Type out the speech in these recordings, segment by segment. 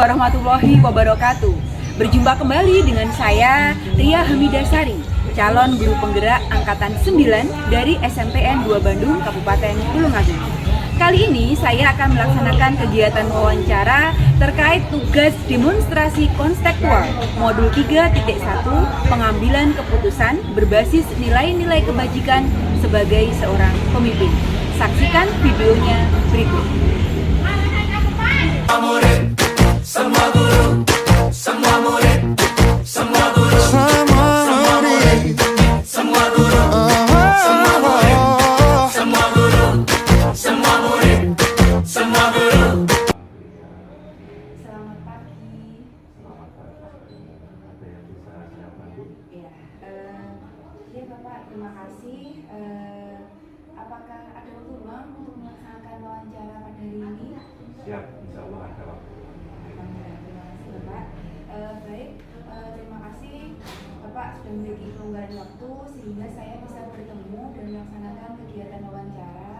warahmatullahi wabarakatuh. Berjumpa kembali dengan saya, Ria Hamidasari, calon guru penggerak Angkatan 9 dari SMPN 2 Bandung, Kabupaten Tulungagung. Kali ini saya akan melaksanakan kegiatan wawancara terkait tugas demonstrasi konstekstual Modul 3.1 pengambilan keputusan berbasis nilai-nilai kebajikan sebagai seorang pemimpin. Saksikan videonya berikut. Semua guru, semua murid, semua guru, semua murid, semua guru, semua murid, semua guru, semua murid, semua guru. Selamat pagi. Selamat pagi. Ada yang bisa saya bantu? Ya Bapak, terima kasih. Apakah ada waktu luang untuk melaksanakan wawancara pada hari ini? Siap, insya Allah ada waktu. Terima kasih Bapak. Terima kasih Bapak sudah memiliki kelonggaran waktu sehingga saya bisa bertemu dan melaksanakan kegiatan wawancara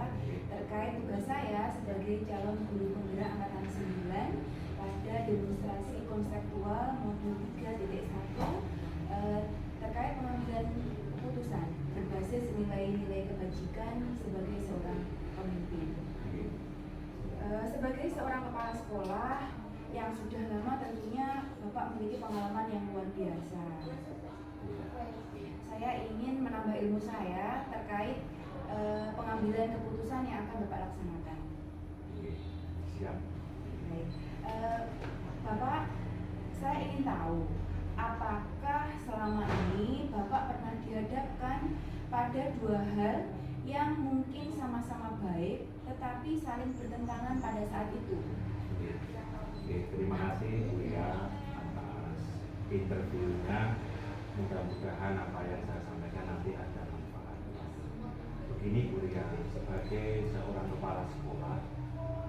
terkait tugas saya sebagai calon guru penggerak Angkatan 9 pada demonstrasi konseptual Modul 3.1 terkait pengambilan keputusan berbasis nilai-nilai kebajikan sebagai seorang pemimpin. Sebagai seorang kepala sekolah yang sudah lama, tentunya Bapak memiliki pengalaman yang luar biasa. Saya ingin menambah ilmu saya terkait pengambilan keputusan yang akan Bapak laksanakan. Siap. Baik. Bapak, saya ingin tahu apakah selama ini Bapak pernah dihadapkan pada dua hal yang mungkin sama-sama baik tetapi saling bertentangan pada saat itu. Oke, terima kasih Bu ya atas interviewnya. Mudah-mudahan apa yang saya sampaikan nanti ada manfaatnya. Begini Bu Ria, sebagai seorang kepala sekolah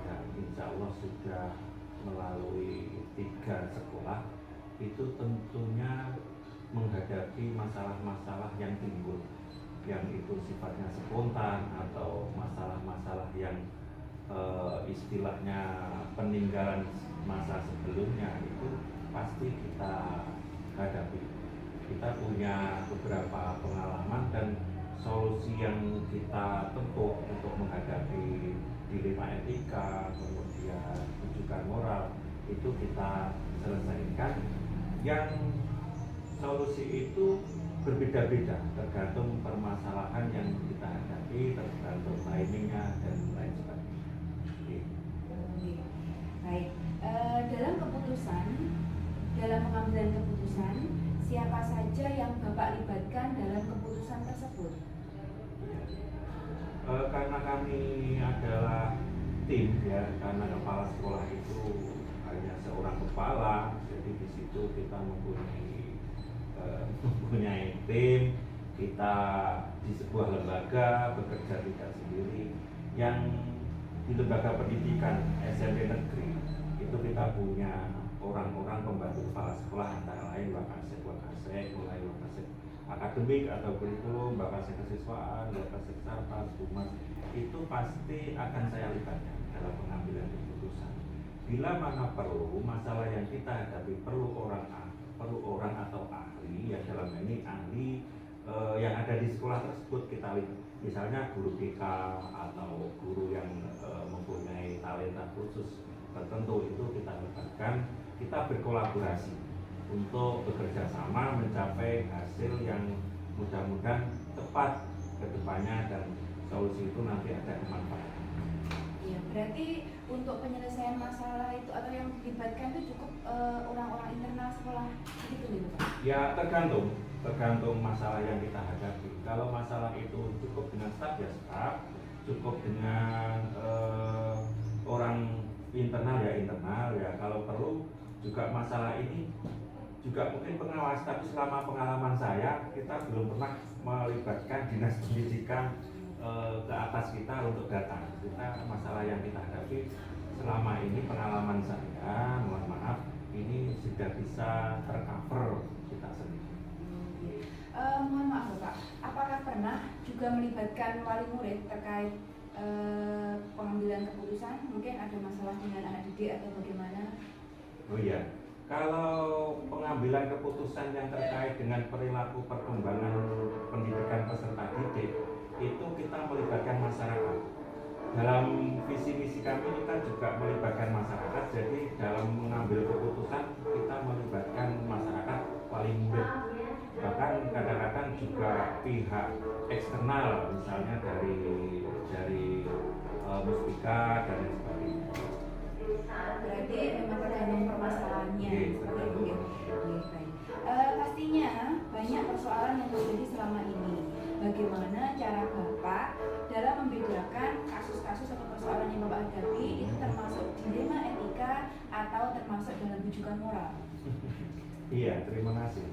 yang insya Allah sudah melalui 3 sekolah, itu tentunya menghadapi masalah-masalah yang timbul, yang itu sifatnya spontan atau masalah-masalah yang istilahnya peninggalan masa sebelumnya, itu pasti kita hadapi. Kita punya beberapa pengalaman dan solusi yang kita tempuh untuk menghadapi dilema etika, kemudian rujukan moral, itu kita selesaikan. Yang solusi itu berbeda-beda tergantung permasalahan yang kita hadapi, tergantung timingnya dan lain sebagainya. Baik, dalam pengambilan keputusan, siapa saja yang Bapak libatkan dalam keputusan tersebut? Karena kami adalah tim ya, karena kepala sekolah itu hanya seorang kepala, jadi di situ kita mempunyai tim. Kita di sebuah lembaga bekerja tidak sendiri. Yang di lembaga pendidikan SMP negeri itu kita punya orang-orang pembantu kepala sekolah, antara lain Wakasek, mulai Wakasek akademik atau kurikulum, Wakasek kesiswaan, Wakasek sarpas, humas, itu pasti akan saya libatkan dalam pengambilan keputusan. Bila mana perlu masalah yang kita hadapi perlu orang atau ahli, ya dalam ini ahli yang ada di sekolah tersebut kita lihat. Misalnya guru BK atau guru yang mempunyai talenta khusus tertentu, itu kita libatkan. Kita berkolaborasi untuk bekerja sama mencapai hasil yang mudah-mudahan tepat ke depannya dan solusi itu nanti ada kemanfaatan. Ya, berarti untuk penyelesaian masalah itu atau yang dilibatkan itu cukup orang-orang internal sekolah gitu nih Bapak? Ya tergantung masalah yang kita hadapi. Kalau masalah itu cukup dengan staf ya staf, cukup dengan orang internal ya. Kalau perlu juga masalah ini juga mungkin pengawas, tapi selama pengalaman saya kita belum pernah melibatkan dinas pendidikan ke atas kita untuk datang. Kita masalah yang kita hadapi selama ini, pengalaman saya, mohon maaf, ini sudah bisa tercover kita sendiri. Mohon maaf Bapak, apakah pernah juga melibatkan wali murid terkait pengambilan keputusan? Mungkin ada masalah dengan anak didik atau bagaimana? Oh iya, kalau pengambilan keputusan yang terkait dengan perilaku perkembangan pendidikan peserta didik itu kita melibatkan masyarakat. Dalam visi misi kami kita juga melibatkan masyarakat. Jadi dalam mengambil keputusan kita melibatkan masyarakat wali murid. Bahkan kadang-kadang juga pihak eksternal, misalnya dari Muspika dan lain sebagainya. Berarti memang tergantung permasalahannya. Oke, Seperti itu ya. tergantung. Oke, baik. Pastinya banyak persoalan yang terjadi selama ini. Bagaimana cara Bapak dalam membedakan kasus-kasus atau persoalan yang Bapak hadapi itu termasuk dilema etika atau termasuk dalam rujukan moral? Iya, terima kasih.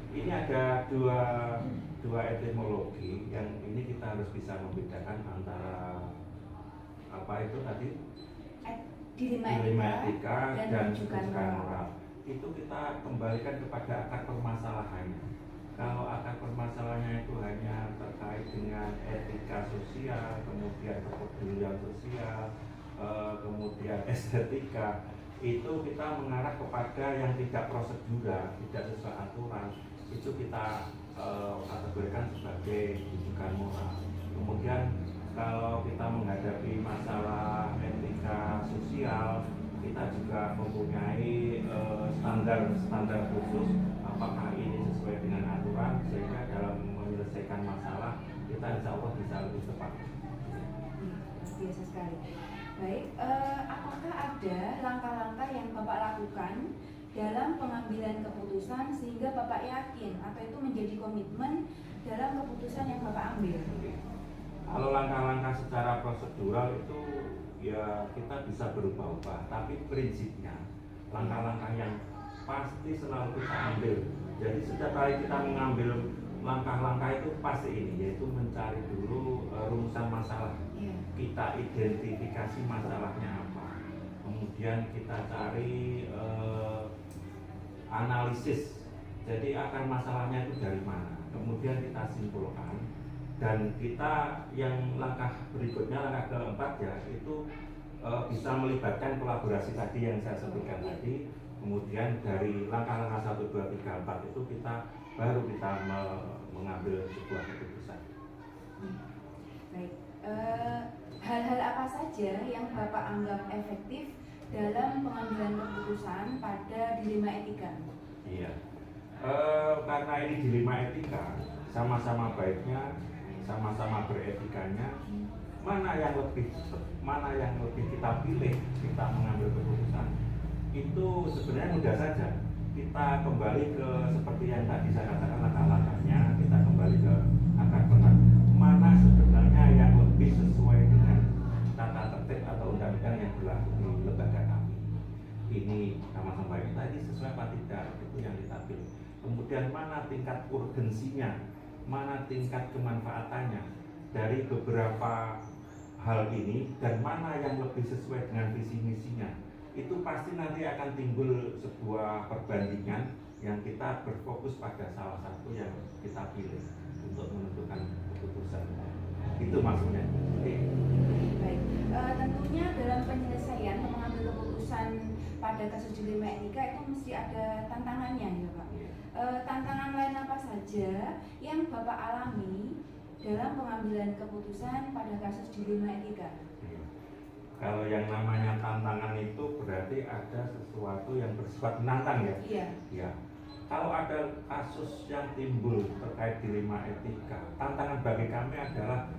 Ini ada dua etimologi yang ini kita harus bisa membedakan antara apa itu tadi Dilema etika dan rujukan rujukan moral. Itu kita kembalikan kepada akar permasalahannya. Kalau akar permasalahannya itu hanya terkait dengan etika sosial, kemudian kepedulian sosial, kemudian estetika, itu kita mengarah kepada yang tidak prosedural, tidak sesuai aturan, itu kita kategorikan sebagai rujukan moral. Kemudian kalau kita menghadapi masalah etika sosial, kita juga mempunyai standar khusus apakah ini sesuai dengan aturan, sehingga dalam menyelesaikan masalah kita insya Allah bisa lebih cepat. Biasa sekali. Baik, apakah ada langkah-langkah yang Bapak lakukan dalam pengambilan keputusan sehingga Bapak yakin atau itu menjadi komitmen dalam keputusan yang Bapak ambil? Kalau langkah-langkah secara prosedural itu ya kita bisa berubah-ubah, tapi prinsipnya langkah-langkah yang pasti selalu kita ambil. Jadi setiap kali kita mengambil langkah-langkah itu pasti ini, yaitu mencari dulu rumusan masalah. Kita identifikasi masalahnya apa, kemudian kita cari analisis. Jadi akar masalahnya itu dari mana, kemudian kita simpulkan. Dan kita yang langkah berikutnya, langkah keempat ya, itu bisa melibatkan kolaborasi tadi yang saya sebutkan tadi. Kemudian dari langkah-langkah 1, 2, 3, 4 itu baru kita mengambil sebuah keputusan. Baik, hal-hal apa saja yang Bapak anggap efektif dalam pengambilan keputusan pada dilema etika? Iya, karena ini dilema etika, sama-sama baiknya, sama-sama beretikanya, mana yang lebih kita pilih, kita mengambil keputusan itu sebenarnya mudah saja. Kita kembali ke seperti yang tadi saya katakan langkah-langkahnya, kita kembali ke akar perkara mana sebenarnya yang lebih sesuai dengan tata tertib atau undang-undang yang berlaku di lembaga kami. Ini sama-sama baik tadi sesuai apa tidak, itu yang kita pilih. Kemudian mana tingkat urgensinya, mana tingkat kemanfaatannya dari beberapa hal ini, dan mana yang lebih sesuai dengan visi misinya. Itu pasti nanti akan timbul sebuah perbandingan yang kita berfokus pada salah satu yang kita pilih untuk menentukan keputusan. Itu maksudnya. Baik, tentunya dalam penyelesaian mengambil keputusan pada kasus dilema etika itu mesti ada tantangannya ya Pak. Tantangan lain apa saja yang Bapak alami dalam pengambilan keputusan pada kasus dilema etika? Kalau yang namanya tantangan itu berarti ada sesuatu yang bersifat menantang ya? Iya. Ya. Kalau ada kasus yang timbul terkait dilema etika, tantangan bagi kami adalah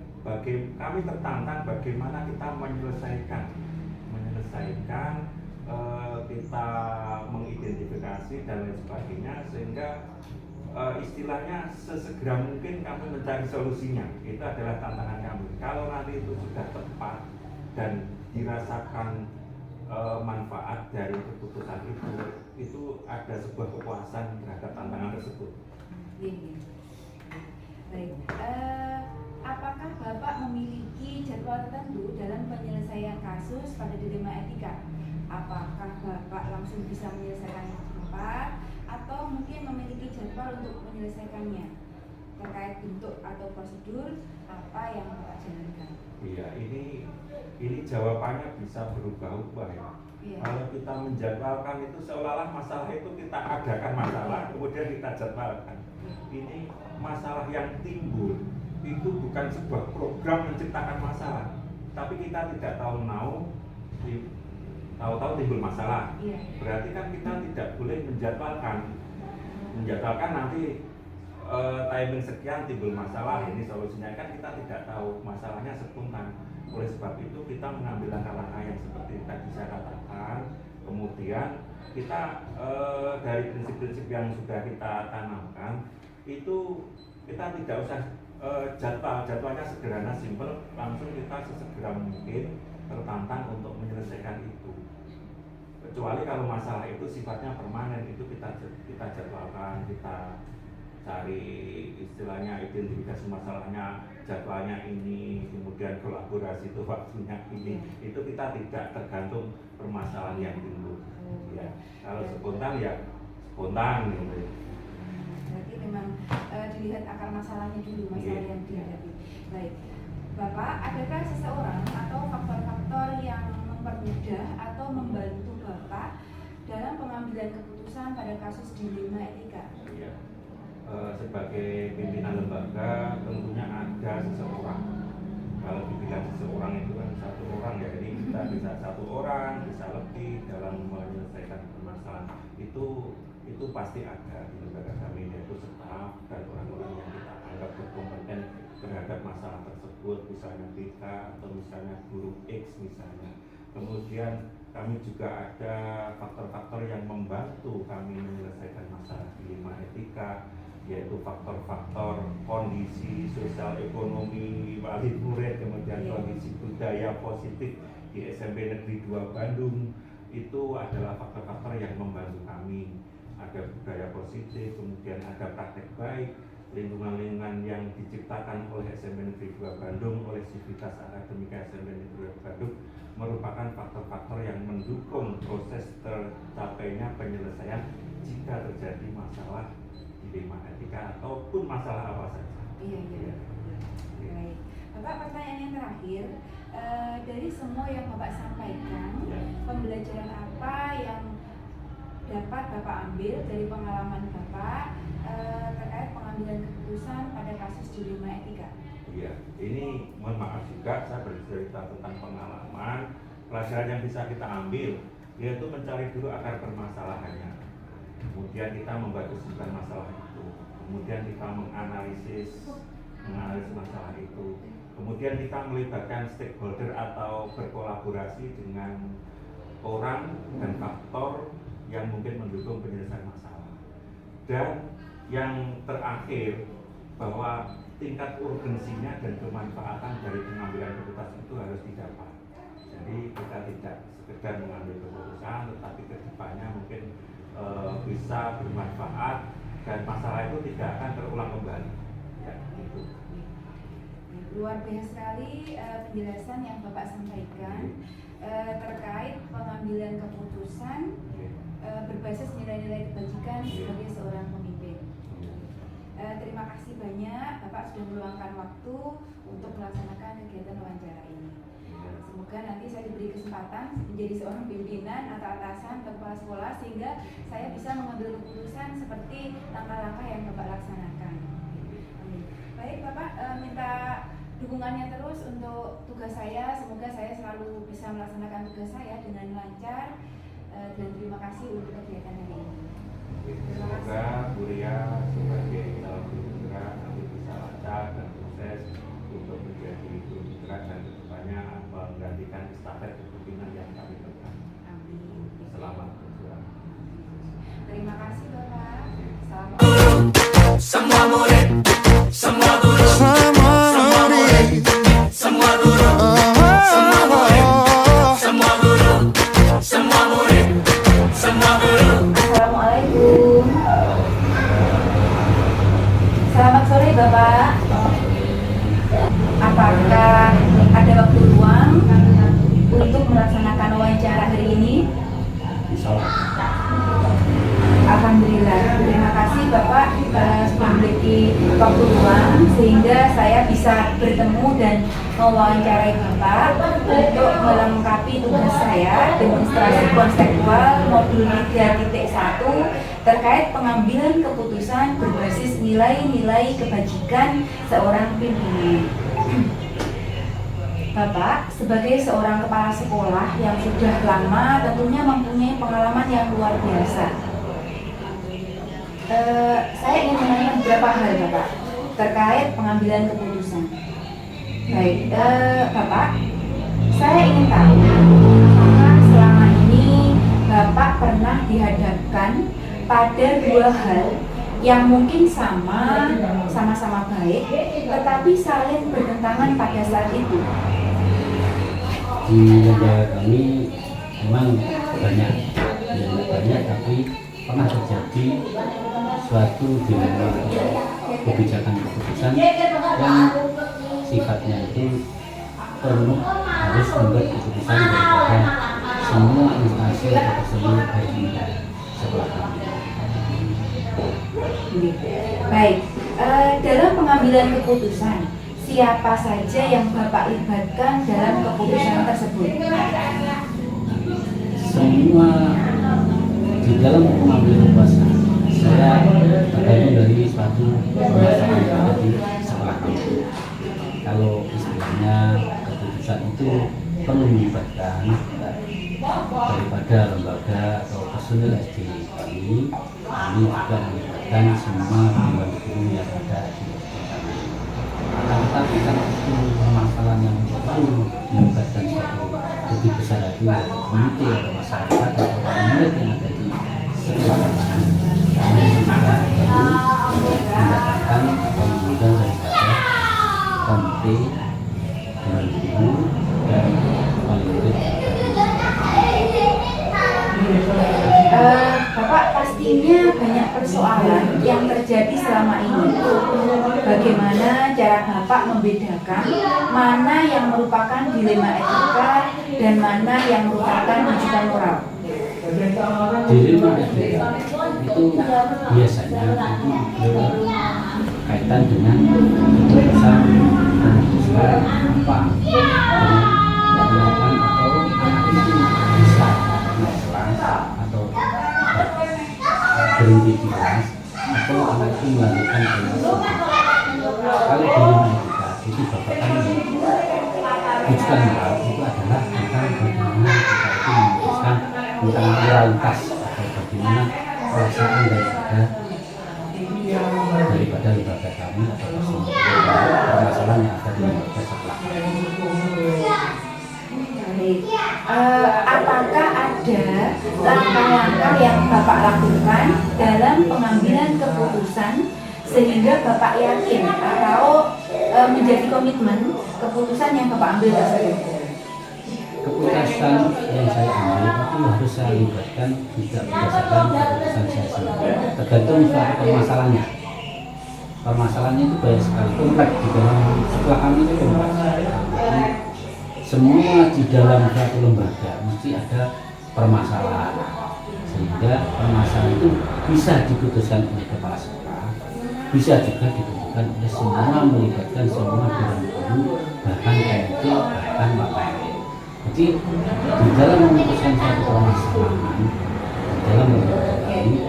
kami tertantang bagaimana kita menyelesaikan, kita mengidentifikasi dan lain sebagainya, sehingga istilahnya sesegera mungkin kami mencari solusinya. Itu adalah tantangan kami. Kalau nanti itu sudah tepat dan dirasakan manfaat dari keputusan itu ada sebuah kepuasan terhadap tantangan tersebut. Iya. Baik, apakah Bapak memiliki jadwal tertentu dalam penyelesaian kasus pada dilema etika? Apakah Bapak langsung bisa menyelesaikan cepat atau mungkin memiliki jadwal untuk menyelesaikannya? Terkait bentuk atau prosedur apa yang Bapak jalankan? Iya, ini jawabannya bisa berubah-ubah ya. Iya. Kalau kita menjadwalkan itu seolah-olah masalah itu kita adakan masalah, kemudian kita jadwalkan. Ini masalah yang timbul itu bukan sebuah program menciptakan masalah, tapi kita tidak tahu-tahu timbul masalah. Iya. Berarti kan kita tidak boleh menjadwalkan nanti timing sekian timbul masalah, ini solusinya, kan kita tidak tahu, masalahnya spontan. Oleh sebab itu kita mengambil langkah-langkah yang seperti tadi saya katakan. Kemudian kita dari prinsip-prinsip yang sudah kita tanamkan itu kita tidak usah jadwalnya sederhana, simpel, langsung kita sesegera mungkin tertantang untuk menyelesaikan itu. Kecuali kalau masalah itu sifatnya permanen, itu kita jadwalkan, kita cari istilahnya identifikasi masalahnya, jadwalnya ini, kemudian kolaborasi itu waktunya ini. Itu kita tidak tergantung permasalahan yang timbul. Ya, kalau spontan ya spontan gitu. Berarti memang dilihat akar masalahnya dulu, masalah yang dihadapi. Baik, Bapak, adakah seseorang atau faktor-faktor yang mempermudah atau membantu Bapak dalam pengambilan keputusan pada kasus dilema etika? Ya. Sebagai pimpinan lembaga tentunya ada seseorang. Kalau dibilang seseorang itu kan satu orang ya, jadi kita bisa satu orang, bisa lebih dalam menyelesaikan permasalahan itu pasti ada di lembaga kami, yaitu staf dan orang-orang yang kita anggap berkompeten terhadap masalah tersebut, misalnya BK atau misalnya guru X misalnya. Kemudian kami juga ada faktor-faktor yang membantu kami menyelesaikan masalah dilema etika, yaitu faktor-faktor kondisi sosial ekonomi wali murid, kemudian kondisi budaya positif di SMP Negeri 2 Bandung. Itu adalah faktor-faktor yang membantu kami. Ada budaya positif, kemudian ada praktek baik, lingkungan-lingkungan yang diciptakan oleh SMP Negeri 2 Bandung, oleh Sivitas Akademika SMP Negeri 2 Bandung, merupakan faktor-faktor yang mendukung proses tercapainya penyelesaian jika terjadi masalah dilema etika ataupun masalah apa saja. Iya. Baik, Bapak, pertanyaan yang terakhir, dari semua yang Bapak sampaikan, pembelajaran apa yang dapat Bapak ambil dari pengalaman Bapak terkait pengambilan keputusan pada kasus dilema etika? Iya, ini mohon maaf juga saya bercerita tentang pengalaman. Pelajaran yang bisa kita ambil yaitu mencari dulu akar permasalahannya. Kemudian kita membuat kesimpulan masalah itu. Kemudian kita menganalisis masalah itu. Kemudian kita melibatkan stakeholder atau berkolaborasi dengan orang dan faktor yang mungkin mendukung penyelesaian masalah. Dan yang terakhir, bahwa tingkat urgensinya dan kemanfaatan dari pengambilan keputusan itu harus didapat. Jadi kita tidak sekedar mengambil keputusan, tetapi kedepannya mungkin bisa bermanfaat dan masalah itu tidak akan terulang kembali. Ya, gitu. Luar biasa sekali penjelasan yang Bapak sampaikan terkait pengambilan keputusan berbasis nilai-nilai kebajikan sebagai seorang pemimpin. Terima kasih banyak Bapak sudah meluangkan waktu untuk melaksanakan kegiatan wawancara ini. Semoga nanti saya diberi kesempatan menjadi seorang pimpinan atau atasan atau kepala sekolah sehingga saya bisa mengambil keputusan seperti langkah-langkah yang Bapak laksanakan. Amin. Baik Bapak, minta dukungannya terus untuk tugas saya. Semoga saya selalu bisa melaksanakan tugas saya dengan lancar. Dan terima kasih untuk kegiatan hari ini. Semoga Bu Ria sebagai calon guru penggerak nanti bisa lancar dan sukses untuk menjadi guru penggerak dan kedepannya menggantikan estafet kepemimpinan yang kami pegang. Amin. Selamat berjuang. Terima kasih Bapak. Selamat. Semua murid, semua guru, semua murid, semua guru, semua murid, semua guru, semua murid, semua guru. Assalamualaikum. Selamat sore Bapak. Apakah ada waktu luang untuk melaksanakan wawancara hari ini? Alhamdulillah. Terima kasih Bapak sudah memiliki waktu luang sehingga saya bisa bertemu dan mewawancarai Bapak untuk melengkapi tugas saya demonstrasi konseptual modul 3.1 terkait pengambilan keputusan berbasis nilai-nilai kebajikan seorang pimpinan. Bapak, sebagai seorang kepala sekolah yang sudah lama tentunya mempunyai pengalaman yang luar biasa. Saya ingin menanyakan beberapa hal, Bapak, terkait pengambilan keputusan. Baik, Bapak, saya ingin tahu apakah selama ini Bapak pernah dihadapkan pada dua hal yang mungkin sama-sama baik, tetapi saling bertentangan pada saat itu. Di negara kami memang banyak, tapi pernah terjadi suatu dilema kebijakan keputusan yang sifatnya itu perlu harus membuat keputusan daripada semua instansi atau tersebut baik di sebelah kami. Baik, dalam pengambilan keputusan, siapa saja yang Bapak libatkan dalam keputusan tersebut? Semua di dalam pengambilan keputusan saya tergantung dari suatu permasalahan yang ada di sekolah kami. Kalau istilahnya keputusan itu perlu melibatkan daripada lembaga atau personil SD kami juga melibatkan semua dewan guru yang ada di SD kami. Tetapi kalau itu permasalahan yang perlu melibatkan suatu lebih besar lagi dari komite atau masyarakat atau murid yang ada di sekolah kami juga perlu mendapatkan atau mengundang daripada komite dewan guru dan wali murid. Bapak, pastinya banyak persoalan yang terjadi selama ini. Bagaimana cara Bapak membedakan mana yang merupakan dilema etika dan mana yang merupakan rujukan moral? Dilema etika itu biasanya itu berkaitan dengan keputusan apa dengan melakukan atau anak itu bisa kelas atau berhenti di kelas atau anak itu melanjutkan kelas. Kalau dilema etika itu bapak kami rujukan moral itu adalah tentang bagaimana kita itu memutuskan tentang moralitas atau bagaimana perasaan daripada lembaga kami atau permasalahan yang ada di lembaga sekolah. Apakah ada langkah-langkah yang Bapak lakukan dalam pengambilan keputusan sehingga Bapak yakin atau menjadi komitmen keputusan yang Bapak ambil tersebut? Keputusan yang saya ambil itu harus saya libatkan tidak berdasarkan keputusan saya sendiri, tergantung suatu permasalahannya. Permasalahannya itu banyak sekali, kompleks di dalam sekolah kami itu kompleks. Semua di dalam suatu lembaga mesti ada permasalahan, sehingga permasalahan itu bisa diputuskan oleh kepala sekolah, bisa juga diputuskan oleh semua, melibatkan semua dewan guru, bahkan KMT, bahkan Bapak. Jadi di dalam memutuskan suatu permasalahan di dalam lembaga ini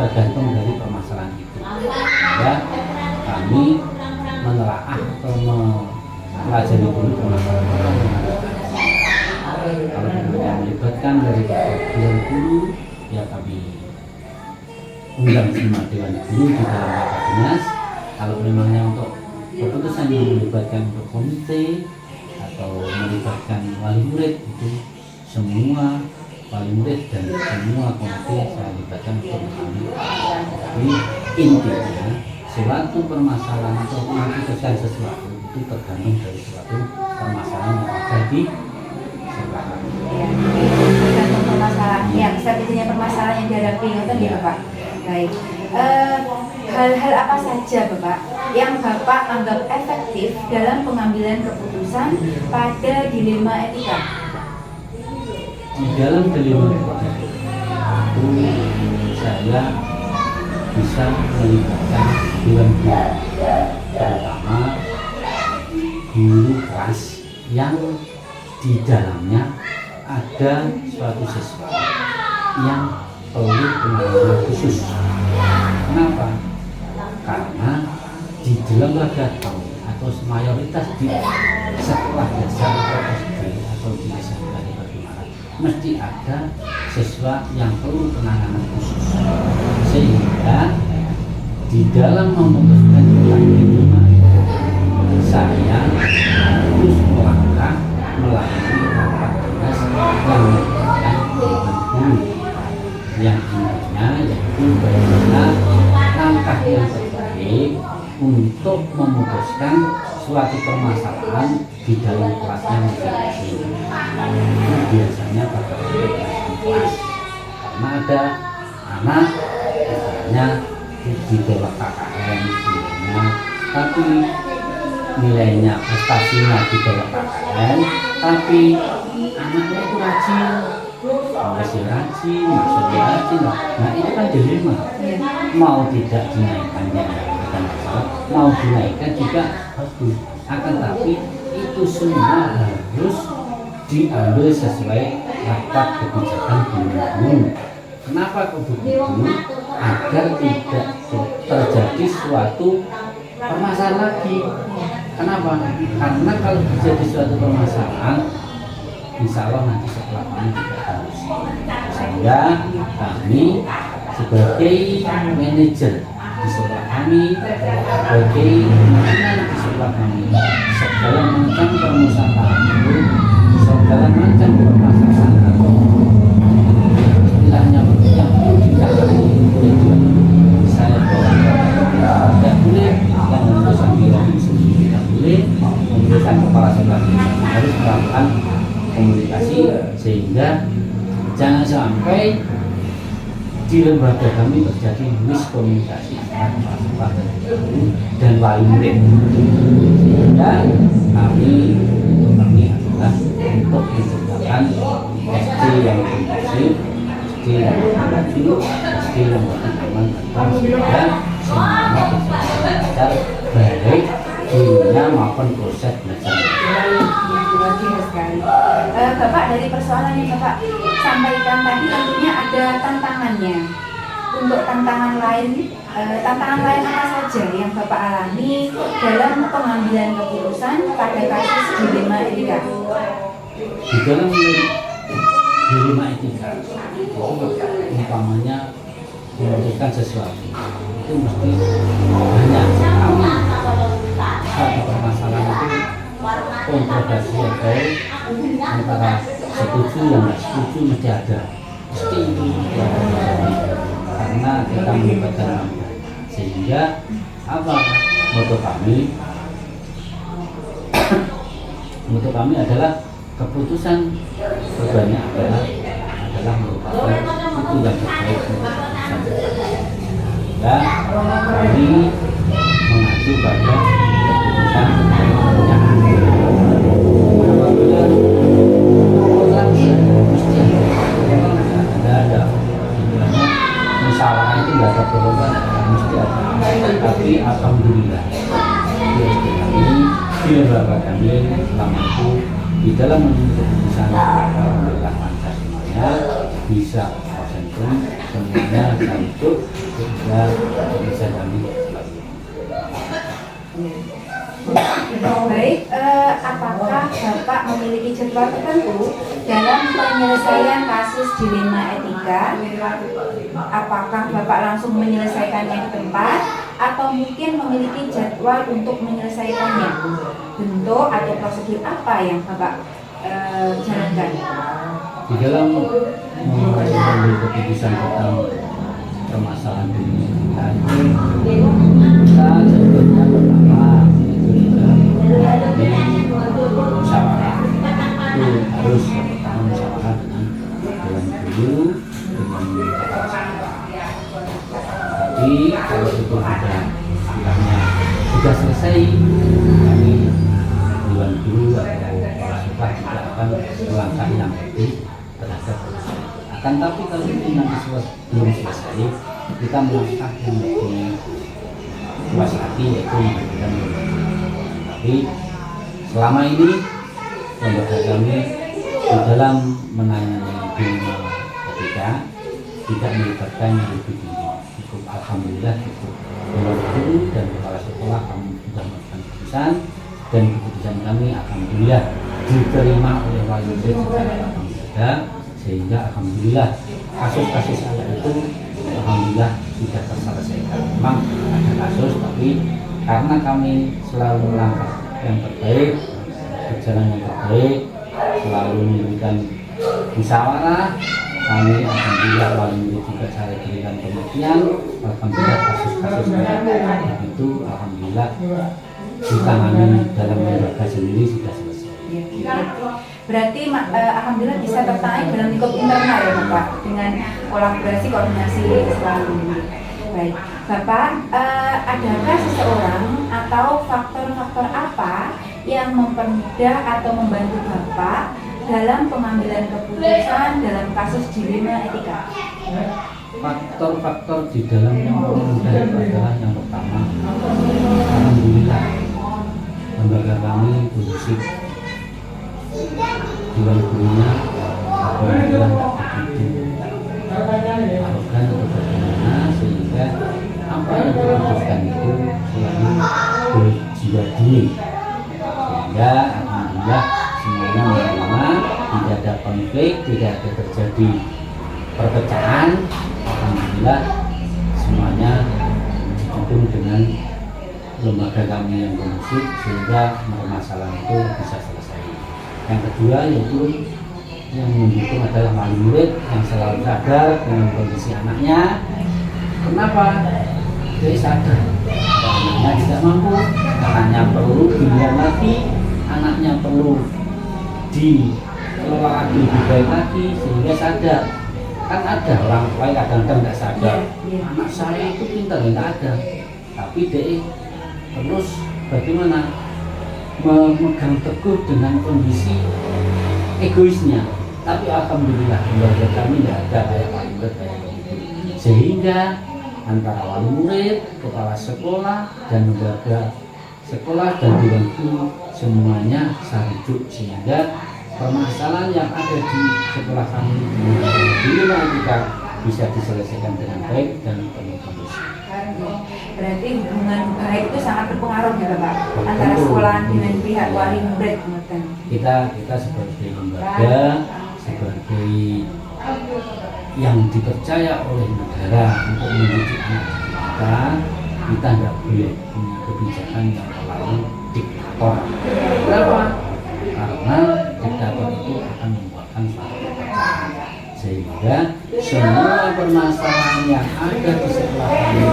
tergantung dari permasalahan itu. Ya, kami menelaah atau mempelajari dulu permasalahan. Kalau yang melibatkan dari dewan guru, ya kami undang semua dewan guru di dalam rapat dinas. Kalau memangnya untuk keputusan yang melibatkan untuk komite atau melibatkan wali murid, itu semua wali murid dan semua komite saya libatkan untuk mengambil. Jadi intinya suatu permasalahan atau memutuskan sesuatu itu tergantung dari suatu permasalahan yang ada di sekolah kami. Tergantung permasalahan, ya strateginya permasalahan yang dihadapi itu ya Bapak. Baik. Hal-hal apa saja Bapak yang Bapak anggap efektif dalam pengambilan keputusan pada dilema etika? Di dalam dilema etika itu saya bisa melibatkan dewan guru, terutama guru kelas yang di dalamnya ada suatu siswa yang perlu penanganan khusus. Kenapa? Karena di dalam lembaga kami atau mayoritas di sekolah dasar atau SD atau di SMP bagaimana mesti ada siswa yang perlu penanganan khusus, sehingga di dalam memutuskan tentang minuman saya harus melangkah melalui rapat dinas yang melibatkan dengan guru, yang intinya yaitu bagaimana langkah yang terbaik untuk memutuskan suatu permasalahan di dalam kelasnya masing-masing. Itu biasanya pada kelas, karena ada anak misalnya di bawah KKN nilainya, tapi nilainya prestasinya di bawah KKN, tapi anaknya itu rajin, masih rajin, maksudnya rajin. Nah itu kan dilema, mau tidak dinaikkannya bukan masalah, mau dinaikkan juga bagus, akan tapi itu semua harus diambil sesuai rapat kebijakan guru. Kenapa kok begitu? Agar tidak terjadi suatu permasalahan lagi. Kenapa? Karena kalau terjadi suatu permasalahan, insya Allah nanti setelah kami tidak harus. Sehingga kami sebagai manajer di sekolah kami, sebagai pimpinan di sekolah kami, segala macam permasalahan itu, segala macam permasalahan atau istilahnya yang ditangani saya tidak boleh, yang memutuskan diri sendiri tidak boleh, memutuskan kepala sekolah harus melakukan komunikasi, sehingga jangan sampai di lembaga kami terjadi miskomunikasi antara kepala sekolah dan wali murid, sehingga kami adalah untuk menciptakan SD yang kondusif, SD yang maju, SD yang berteman tentang sehingga semuanya bisa belajar baik gurunya maupun proses belajar. Luar biasa sekali. Bapak, dari persoalan yang Bapak sampaikan tadi tentunya ada tantangannya. Untuk tantangan lain apa saja yang Bapak alami dalam pengambilan keputusan pada kasus dilema etika? Di dalam dilema etika itu umpamanya memutuskan sesuatu itu mesti banyak sekali satu permasalahan itu kontroversi atau antara setuju yang nggak setuju mesti ada, mesti itu karena kita melibatkan, sehingga apa moto kami adalah keputusan terbanyak adalah merupakan itu yang terbaik untuk keputusan, sehingga kami mengacu pada keputusan terbanyak. Apabila mesti ada masalah itu nggak ada perubahan, mesti ada. Tapi alhamdulillah di lembaga kami selama itu di dalam menuntut keputusan alhamdulillah lancar semuanya, bisa konsentrasi semuanya untuk sehingga bisa kami. Baik, apakah Bapak memiliki jadwal tertentu dalam penyelesaian kasus dilema etika? Apakah Bapak langsung menyelesaikannya di tempat atau mungkin memiliki jadwal untuk menyelesaikannya? Bentuk atau prosedur apa yang Bapak jalankan? Di dalam mengambil keputusan tentang permasalahan ini, kita sebetulnya pertama musyawarah itu harus pertama musyawarah dengan dewan guru dengan kepala sekolah. Tapi kalau itu sudah bilangnya sudah selesai, kami dewan guru atau kepala sekolah tidak akan melangkah yang lebih terhadap selesai. Akan tapi kalau itu nanti belum selesai, kita melangkah yang lebih luas lagi, yaitu memberikan. Tapi selama ini lembaga kami di dalam menangani dunia ketika tidak melibatkan yang lebih tinggi. Cukup alhamdulillah cukup Dewan Guru dan kepala sekolah kami sudah melakukan keputusan, dan keputusan kami alhamdulillah diterima oleh wali murid secara alhamdulillah, sehingga alhamdulillah kasus-kasus anak itu alhamdulillah sudah terselesaikan. Memang ada kasus, tapi karena kami selalu melangkah yang terbaik, berjalan yang terbaik, selalu memberikan musyawarah, kami alhamdulillah wali murid juga saya berikan pengertian. Alhamdulillah kasus-kasus itu alhamdulillah ditangani dalam lembaga sendiri sudah selesai. Berarti alhamdulillah bisa tertarik dalam lingkup internal ya Bapak, dengan kolaborasi koordinasi selalu. Baik, Bapak, adakah seseorang atau faktor-faktor apa yang mempermudah atau membantu Bapak dalam pengambilan keputusan dalam kasus dilema etika? Faktor-faktor di dalam yang mempermudah itu adalah yang pertama, alhamdulillah lembaga kami kondusif, Dewan Gurunya alhamdulillah tidak begitu arogan atau bagaimana, sehingga apa yang diputuskan itu selalu berjiwa dingin, sehingga alhamdulillah semuanya menerima, tidak ada konflik, tidak ada terjadi perpecahan. Alhamdulillah semuanya didukung dengan lembaga kami yang kondusif, sehingga permasalahan itu bisa selesai. Yang kedua yaitu yang mendukung adalah wali murid yang selalu sadar dengan kondisi anaknya. Kenapa? Dia sadar anaknya tidak mampu, anaknya perlu bimbingan lagi, anaknya perlu dikelola lagi lebih baik lagi, sehingga sadar. Kan ada orang tua yang kadang-kadang nggak sadar, anak saya itu pintar, nggak ada, tapi dia terus bagaimana memegang teguh dengan kondisi egoisnya. Tapi alhamdulillah keluarga kami tidak ada kayak wali murid kayak begitu, sehingga antara wali murid, kepala sekolah, dan lembaga sekolah dan dewan guru semuanya sarujuk, sehingga permasalahan yang ada di sekolah kami di rumah kita bisa diselesaikan dengan baik dan penuh kondusif. Berarti hubungan baik itu sangat berpengaruh ya Pak, antara sekolah dengan pihak wali murid. Kita sebagai lembaga, sebagai yang dipercaya oleh negara untuk mendidik anak kita tidak boleh punya kebijakan yang terlalu diktator. Kenapa? Karena diktator itu akan membuatkan suatu perpecahan, sehingga semua permasalahan yang ada di sekolah ini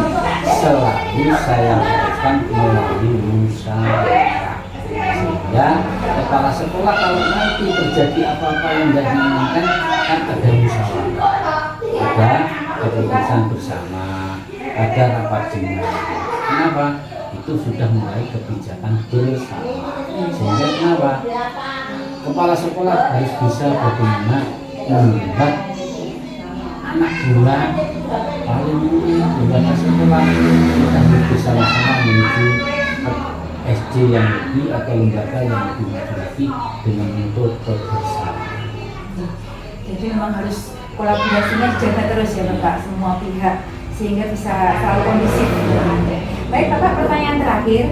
selalu saya lakukan melalui musyawarah, sehingga kepala sekolah kalau nanti terjadi apa-apa yang tidak diinginkan kan ada musyawarah, ada keputusan bersama, ada rapat dengar. Kenapa? Itu sudah mulai kebijakan bersama, sehingga kenapa? Kepala sekolah harus bisa bagaimana membuat anak buah paling murid lembaga sekolah kita bersama-sama menuju SD yang lebih atau lembaga yang lebih maju lagi dengan metode bersama. Jadi memang harus kolaborasinya dijaga terus ya Bapak, semua pihak, sehingga bisa selalu kondusif. Baik Bapak, pertanyaan terakhir,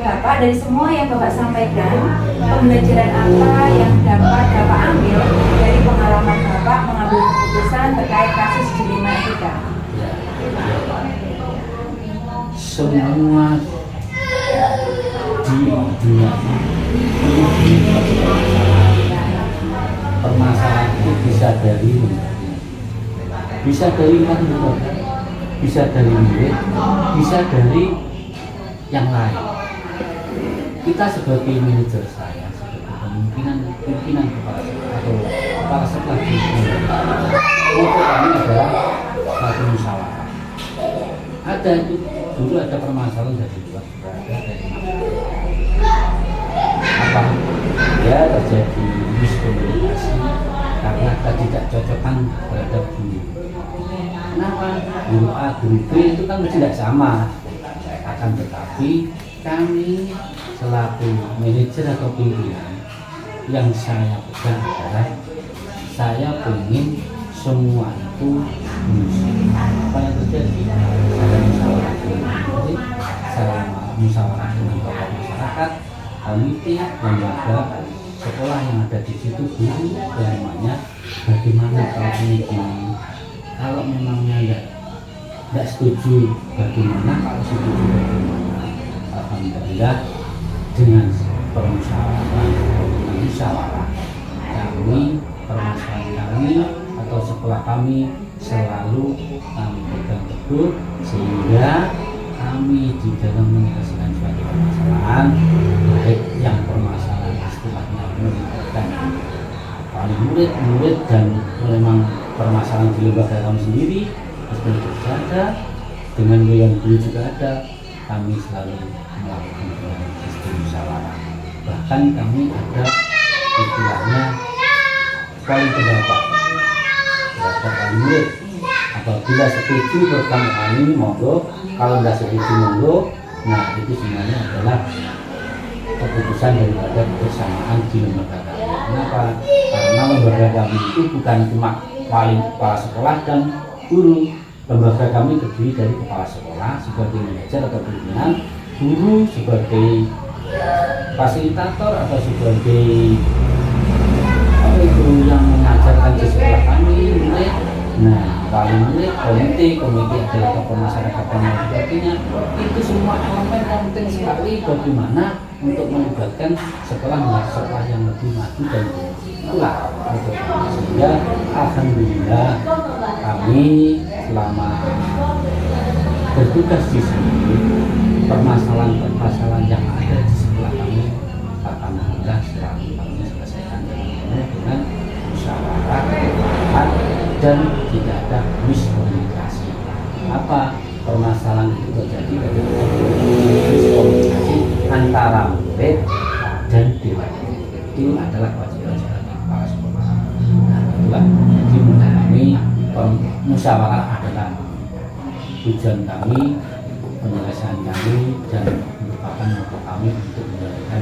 Bapak, dari semua yang Bapak sampaikan, pembelajaran apa yang dapat Bapak ambil dari pengalaman Bapak mengambil keputusan terkait kasus dilema etika? Semua di dunia ini permasalahan itu bisa dari lembaga, bisa dari murid, bisa dari yang lain. Kita sebagai manajer, saya sebagai pimpinan kepala sekolah atau kepala sekolah di moto kami adalah satu musyawarah. Ada itu dulu ada permasalahan dari luar, ada dari apa ya, terjadi miskomunikasi karena ketidakcocokan terhadap guru. Kenapa? Guru A, guru B itu kan tidak sama. Akan tetapi kami selaku manajer atau pimpinan yang saya pegang adalah saya ingin semua itu apa yang terjadi, saya musyawarah dengan murid, saya musyawarah dengan tokoh masyarakat, komite, lembaga, sekolah yang ada di situ, guru, semuanya. Bagaimana kalau ini gini, kalau memangnya tidak setuju bagaimana, kalau setuju bagaimana. Alhamdulillah dengan musyawarah kami, permasalahan kami atau sekolah kami selalu kami pegang teguh, sehingga kami di dalam menyelesaikan suatu permasalahan, baik yang permasalahan istilahnya melibatkan murid dan memang permasalahan di lembaga kami sendiri, meskipun itu ada dengan yang guru juga ada, kami selalu melakukan dengan sistem musyawarah. Bahkan kami ada istilahnya paling pendapat wali murid, apabila setuju program kami monggo, kalau tidak setuju monggo. Nah, itu sebenarnya adalah keputusan daripada kebersamaan di lembaga kami. Kenapa? Karena lembaga kami itu bukan cuma paling kepala sekolah dan guru. Lembaga kami terdiri dari kepala sekolah sebagai manajer atau pimpinan, guru sebagai fasilitator atau sebagai guru yang mengajarkan di sekolah kami, murid. Nah, wali murid, komite adalah tokoh masyarakat dan lain sebagainya. Itu semua elemen yang penting sekali bagaimana untuk melibatkan sekolah menjadi sekolah yang lebih maju dan itulah untuk sehingga alhamdulillah kami selama bertugas di sini, permasalahan yang ada di sekolah kami alhamdulillah selalu kami selesaikan dengan musyawarah dan tidak ada miskomunikasi. Apa permasalahan itu terjadi dari miskomunikasi antara murid dan dewan. Itu adalah kewajiban kepala sekolah. Nah, itulah jadi menurut kami musyawarah adalah tujuan kami, penyelesaian kami, dan merupakan moto kami untuk menjalankan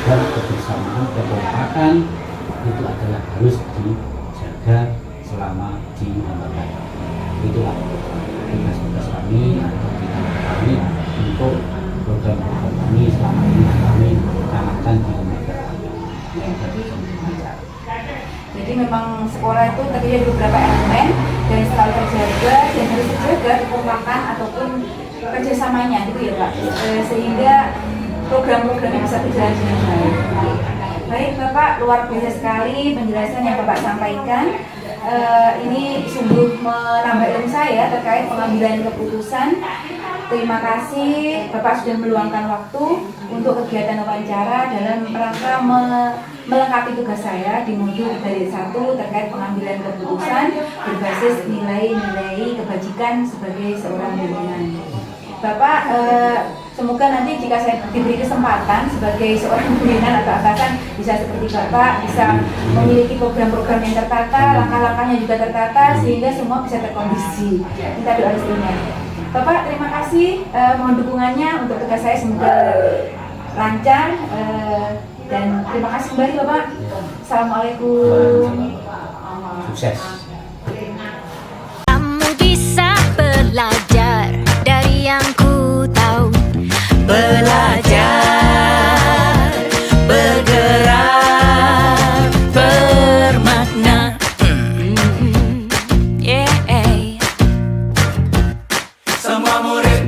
dan kebersamaan, kekompakan itu adalah harus dijaga selama di lembaga. Itulah tugas-tugas kami atau tindakan kami untuk program-program kami selama ini kami lakukan di lembaga kami. Jadi memang sekolah itu terdiri dari beberapa elemen dan selalu terjaga dan harus terjaga kekompakan ataupun kerjasamanya gitu ya Pak, sehingga program-programnya bisa berjalan dengan baik. Baik Bapak, luar biasa sekali penjelasan yang Bapak sampaikan. Ini sungguh menambah ilmu saya terkait pengambilan keputusan. Terima kasih Bapak sudah meluangkan waktu untuk kegiatan wawancara dalam rangka melengkapi tugas saya di modul dari 1 terkait pengambilan keputusan berbasis nilai-nilai kebajikan sebagai seorang pimpinan. Bapak, semoga nanti jika saya diberi kesempatan sebagai seorang pimpinan atau atasan bisa seperti Bapak, bisa memiliki program-program yang tertata, langkah-langkahnya juga tertata sehingga semua bisa terkondisi. Kita doa restunya. Bapak, terima kasih, mohon dukungannya untuk tugas saya, semoga lancar dan terima kasih kembali Bapak. Assalamualaikum. Sukses. Kamu bisa belajar dari yang ku tahu. Belajar, bergerak, bermakna. Yeah. Semua murid